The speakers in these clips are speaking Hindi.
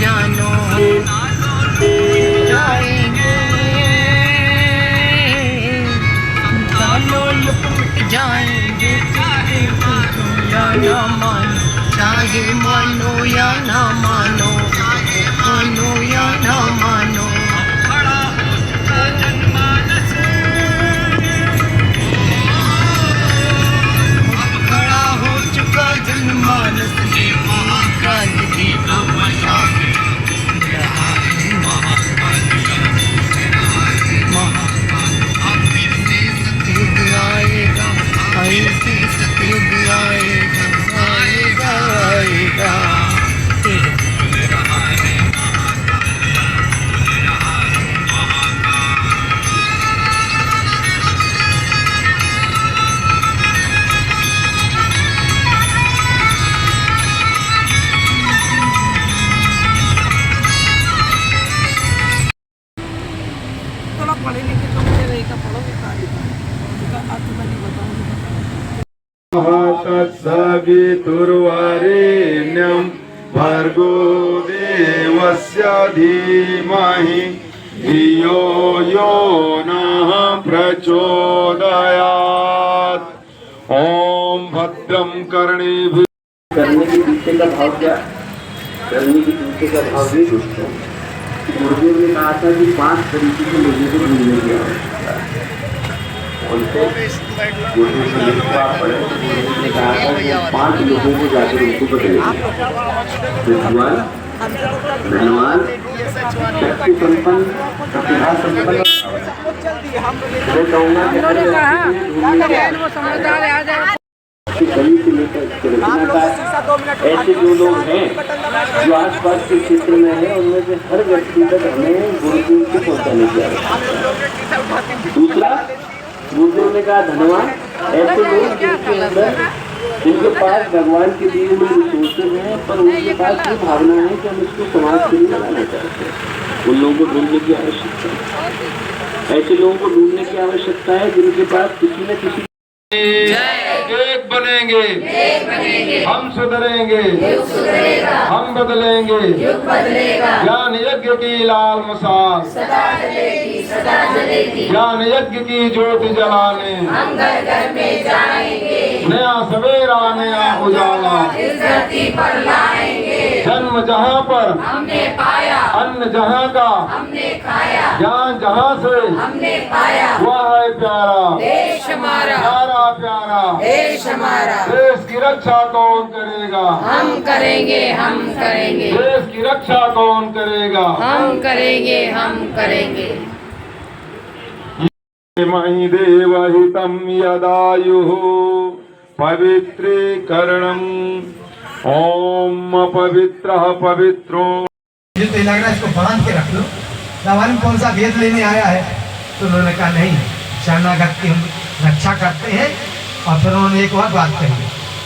जानो जाएंगे, जानो लुट जाएंगे, चाहे मानो या ना मानो, चाहे मानो या ना मानो, मानो या ना मानो। जनमानस में महाकाल की महाकाल सतयुग आएगा, ऐसे सतयुग आएगा, आएगा आएगा। तत्सवितुर्वरेण्यं भर्गो देवस्य धीमहि धियो यो नः प्रचोदयात्। ओम भद्रं कर्णेभिः। करने के पीछे का भाव क्या? करने के पीछे का भाव ये दोस्तों, गुरुदेव ने कहा था कि 5 तरीके के लोगों को मिलने की आवश्यकता है। उनसे गुरुदेव से लिखवा पड़े, उन्होंने कहा था कि 5 लोगों को जाकर उनको बदलेंगे। विद्वान, धनवान, शक्ति संपन्न, प्रतिभा संपन्न। मैं कहूँगा कि कवि से लेकर ऐसे जो लोग हैं जो आसपास के क्षेत्र में है, उनमें से हर व्यक्ति तक हमें गुरुदेव से पहुँचाने की आवश्यकता। दूसरा, गुरुदेव ने कहा धनवान, ऐसे लोग जिनके पास भगवान के दिए हुए रिसोर्सेज हैं, पर उनके पास ये भावना है कि हम इसको समाज के लिए लगाना चाहते हैं। उन लोगों को ढूंढने की आवश्यकता है। ऐसे लोगों को ढूंढने की आवश्यकता है जिनके पास किसी न किसी एक बनेंगे, हम सुधरेंगे, हम बदलेंगे, ज्ञान यज्ञ की लाल मशाल, ज्ञान यज्ञ की ज्योति जलाने, नया सवेरा नया उजाला, जन्म जहाँ पर हमने पाया, अन्न जहाँ का हमने खाया, ज्ञान जहाँ से हमने पाया, वह है प्यारा देश हमारा, प्यारा प्यारा देश हमारा। देश की रक्षा कौन करेगा? हम करेंगे, हम करेंगे। देश की रक्षा कौन करेगा? हम करेंगे, हम करेंगे। मही देवहितं यदायुः पवित्रीकरणम्। ओम पवित्रः पवित्रो। मुझे तो लग रहा है इसको बांध के रख लो। मालूम कौन सा वेद लेने आया है? तो उन्होंने कहा नहीं, शरणागत की हम रक्षा करते हैं। और फिर उन्होंने एक और बात कही,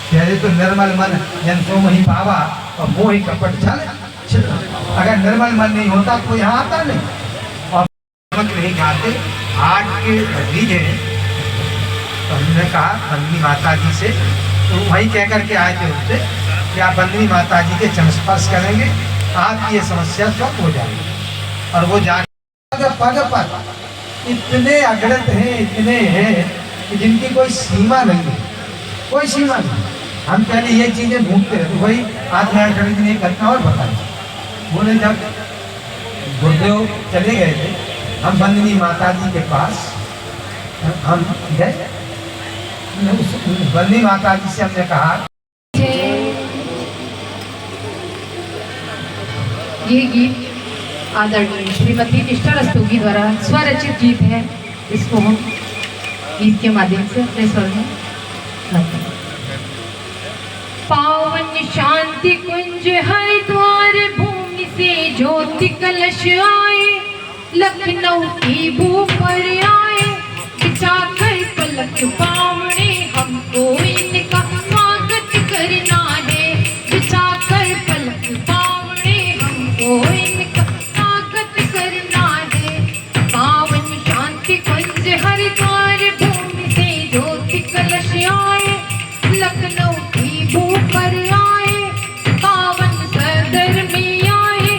पहले तो निर्मल मन जन सो मही पावा और मोह ही कपट छल। अगर निर्मल मन नहीं होता तो यहाँ आता नहीं। और नहीं खाते आग के बीज है। तो हमने कहा बंदनी माता जी से, तो वही कह करके आए थे उससे कि आप बंदनी माता जी के चरण स्पर्श करेंगे, आपकी ये समस्या स्वच्छ हो जाएगी। और वो जान पद पर इतने अग्रत हैं, इतने हैं कि जिनकी कोई सीमा नहीं है, कोई सीमा नहीं। हम पहले ये चीजें ढूंढते रहते। वही आत्मनारायण कवि जी ने एक घटना और बताई। बोले जब गुरुदेव चले गए थे, हम बंदनी माता जी के पास हम गए। बंदनी माता जी से हमने कहा, ये गीत आदरणीय श्रीमती निष्ठा रस्तोगी द्वारा स्वरचित गीत है। इसको हम गीत के माध्यम से अपने स्वर में गाते हैं। पावन शांति कुंज हरिद्वार भूमि से ज्योति कलश आए, लखनऊ की भू पर आए, बिछाकर पलक पावने हमको इनका स्वागत करना है। बिछाकर पलक पावने हमको इनका स्वागत करना है। पावन शांति कुंज हरिद्वार भूमि से ज्योति कलश आए, लखनऊ की भू पर आए, पावन सदर में आए,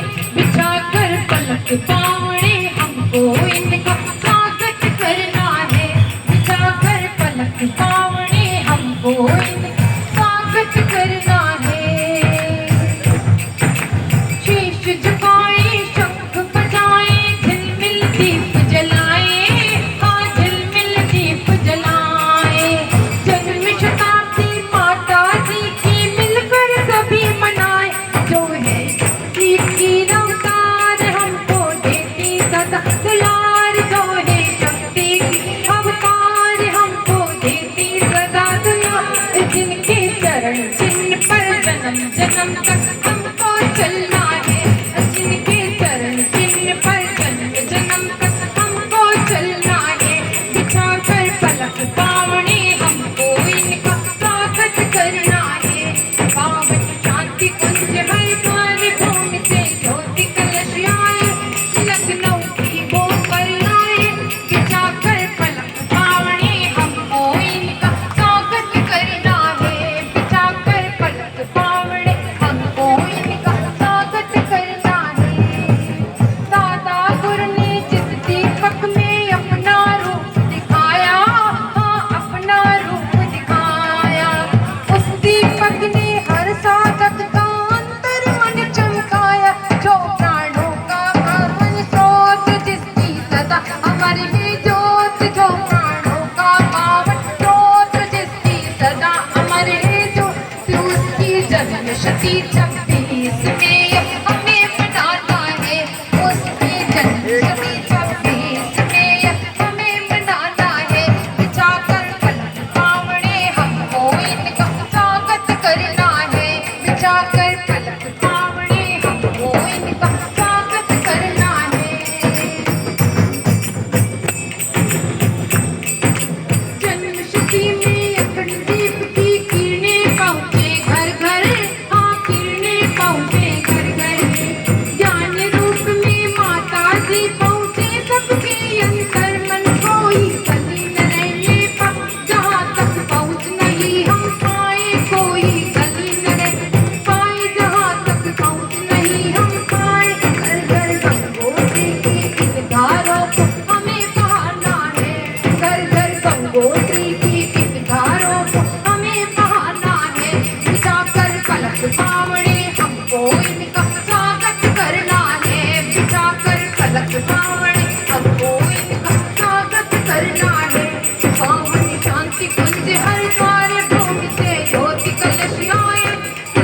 जीत की रफ्तार हमको देती सदा दुलार जो है शक्ति की अवतार हमको देती सदा दुलार जिनके चरण चिन्ह पर जन्म जन्म तक हमको चलना है जिनके चरण चिन्ह पर जन्म जन्म तक हमको चलना है बिछा कर पलक पावने हमको इनका स्वागत करना है पावन शांति कुंज हरिद्वार भूमि से ज्योति कलश आए लखनऊ की वो पर आए बिछा कर पलक पावने हमको इनका स्वागत करना है बिछा कर पलक पावने हमको इनका स्वागत करना है दादा गुरु ने जिस दीपक में अपना रूप दिखाया हाँ अपना रूप दिखाया उस दीपक ने हर साधक का अंतर मन चमकाया जो प्राणों का पावन स्रोत जिसकी सदा हमारी है ज्योत जो प्राणों का पावन स्रोत जिसकी सदा हमारे है ज्योत उसकी जन्म शती 26 में हमें मनाना है उसकी जन्म शती 26 में हमें मनाना है बिछा कर पलक पावने हमको इनका स्वागत करना है बिछा कर पलक पावने हमको इनका स्वागत करना है जन्मशती में अखंड दीप की किरणें पहुँचे घर घर हाँ किरणें पहुँचे घर घर ज्ञान रूप में माता जी पहुँचे सबके अंतर मन कोई गली न रहने पा जहाँ तक पहुँच नहीं हम पाए कोई गली न रह पाए जहाँ तक पहुँच नहीं हम पाए घर घर गंगोत्री की इन धारों को हमें बहाना है घर घर गंगोत्री की इन धारों को हमें बहाना है बिछा कर पलक पावने हमको इनका स्वागत करना है बिछा कर पलक पावने हमको इनका स्वागत करना है पावन शांति कुंज हरिद्वार भूमि से ज्योति कलश आए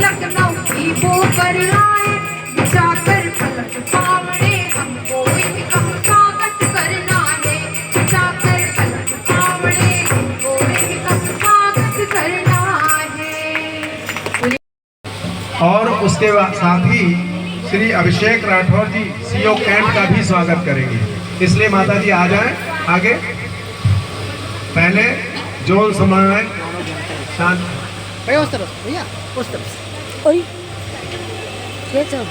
लखनऊ की वो पर आए बिछा कर पलक पावने हमको इनका स्वागत करना है बिछा कर पलक पावने हमको इनका स्वागत करना है और उसके साथ ही श्री अभिषेक राठौर जी सीओ कैंट का भी स्वागत करेंगे। इसलिए माता जी आ जाएं आगे। पहले जोन समन्वय शांत भैया उस तरफ भैया उस तरफ ओए ये सब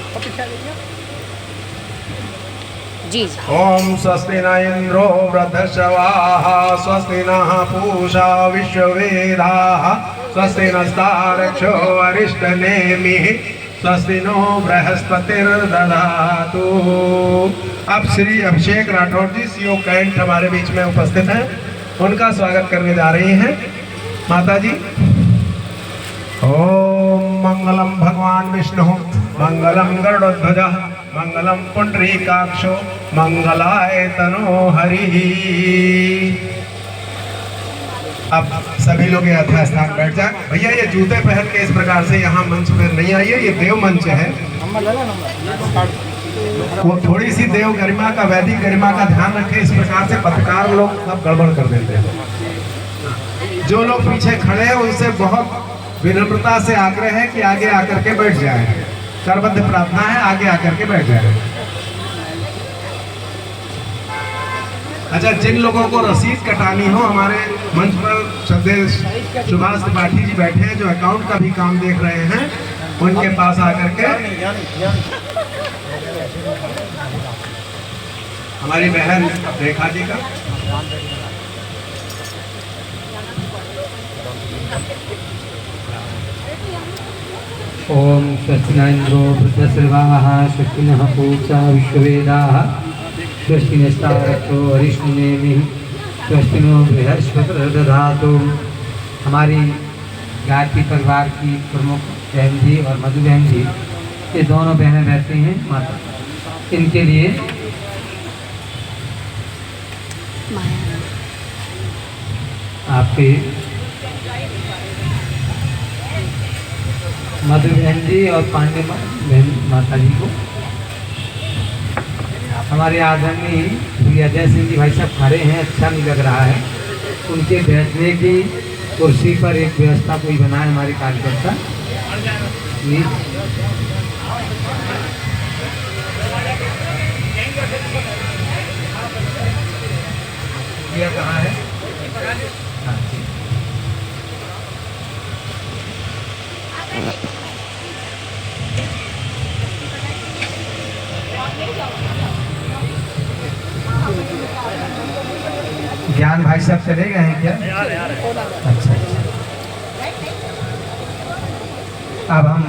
जी ओम स्वस्ति न इंद्रो वृद्धश्रवाः स्वस्ति नः पूषा विश्ववेदाः स्वस्ति नस्तारक्षो अरिष्टनेमिः स्वस्ति नो बृहस्पतिर्दधातु। अब श्री अभिषेक राठौर जी सीओ कैंट हमारे बीच में उपस्थित हैं, उनका स्वागत करने जा रही हैं माता जी। ओम मंगलम भगवान विष्णु मंगलम गरुड़ध्वज मंगलम पुंडरीकाक्षो मंगलाय तनो हरि। अब सभी लोग यथास्थान बैठ जाए। भैया ये जूते पहन के इस प्रकार से यहाँ मंच पर नहीं आइए, ये देव मंच है। वो थोड़ी सी देव गरिमा का वैदिक गरिमा का ध्यान रखें। इस प्रकार से पत्रकार लोग सब गड़बड़ कर देते हैं। जो लोग पीछे खड़े हैं उनसे बहुत विनम्रता से आग्रह है कि आगे आकर के बैठ जाएं। करबद्ध प्रार्थना है, आगे आकर के बैठ जाएं। अच्छा, जिन लोगों को रसीद कटानी हो, हमारे मंच पर श्रद्धेय सुभाष त्रिपाठी जी बैठे हैं जो अकाउंट का भी काम देख रहे हैं, उनके पास आकर के हमारी बहन रेखा जी का ओम स्वस्ति न इंद्रो वृद्धश्रवाः स्वस्ति नः पूषा विश्ववेदाः स्वस्ति नस्तारक्षो अरिष्टनेमिः स्वस्ति नो बृहस्पतिर्दधातु। हमारी गायत्री परिवार की प्रमुख बहन जी और मधु बहन जी, ये दोनों बहनें रहती हैं माता, इनके लिए आपके मधु बहन जी और पांडे बहन माता जी को। हमारे आदरणीय श्री अजय सिंह जी भाई साहब खड़े हैं, अच्छा नहीं लग रहा है। उनके बैठने की कुर्सी पर एक व्यवस्था कोई बनाए हमारे कार्यकर्ता प्लीज। कहाँ है? हाँ, ठीक। ज्ञान भाई साहब चले गए हैं क्या? अच्छा। अब हम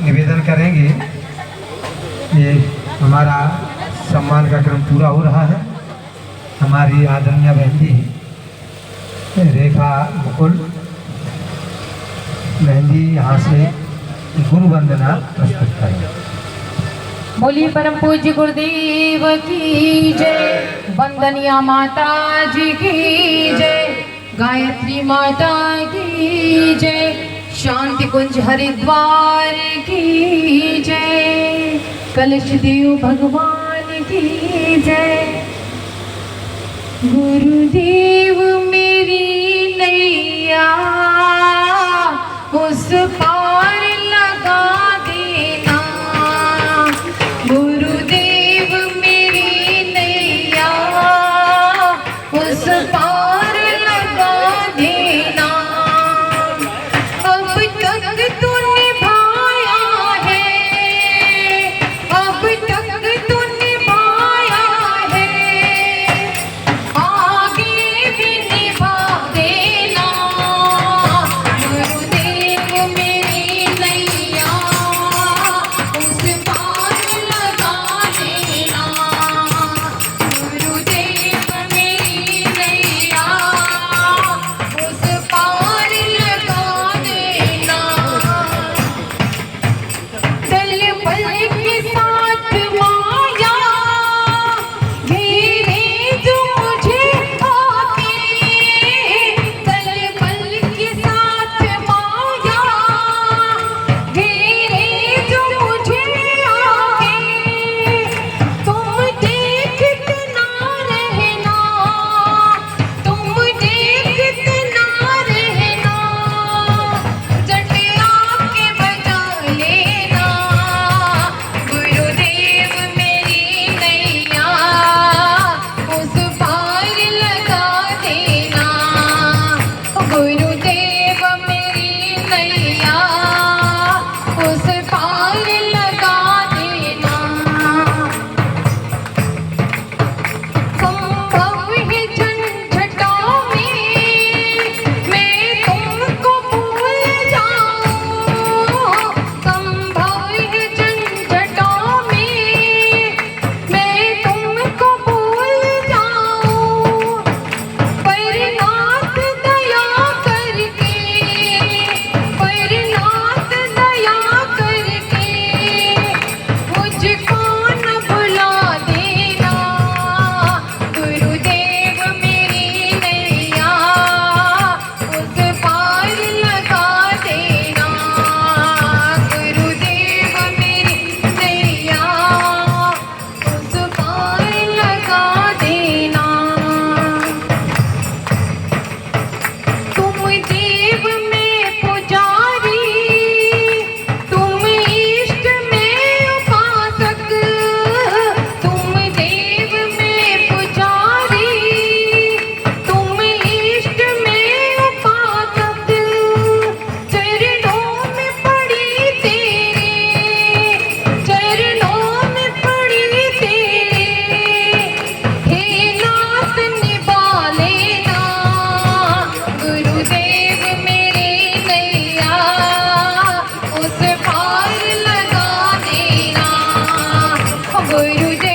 निवेदन करेंगे, ये हमारा सम्मान का क्रम पूरा हो रहा है। हमारी आदरणीय बहन जी रेखा मुकुल बहन जी यहाँ से गुरु वंदना प्रस्तुत करेंगे। बोलिए परम पूज्य गुरुदेव की जय, वंदनिया माता जी की जय, गायत्री माता की जय, शांति कुंज हरिद्वार की जय, कलश देव भगवान की जय। गुरुदेव मेरी नैया उस पार लगा देना, गुरुदेव मेरी नैया उस पार लगा देना। अब तक तू निभाया है, अब तक तू निभाया है, आगे भी निभा देना। गुरुदेव मेरी नैया उस पार लगा देना, गुरुदेव मेरी नैया उस पार लगा देना। चल पल के साथ माया घेरे जो मुझे आके, चल पल के साथ माया घेरे जो मुझे आके, तुम देखते ना रहना, तुम देखते ना रहना, जटे आके बजा लेना। गुरुदेव मेरी नैया उस पार लगा देना, गुरुदेव मेरी नैया उस पार लगा देना। संभव है झंझटों में मैं तुमको भूल जाऊं, संभव है झंझटों में मैं तुमको भूल जाऊं, पर नाथ दया करके, पर नाथ दया करके मुझको न भुला देना। गुरुदेव मेरी नैया उस पार लगा देना, गुरुदेव मेरी नैया उस पार लगा देना। तुम देव में पुजारी, तुम इष्ट में उपासक, तुम देव में पुजारी, तुम इष्ट में उपासक, चरणों में पड़ी तेरे, चरणों में पड़ी तेरे, हे नाथ निभा लेना। गुरुदेव मेरी नैया उस पार लगा देना, गुरुदेव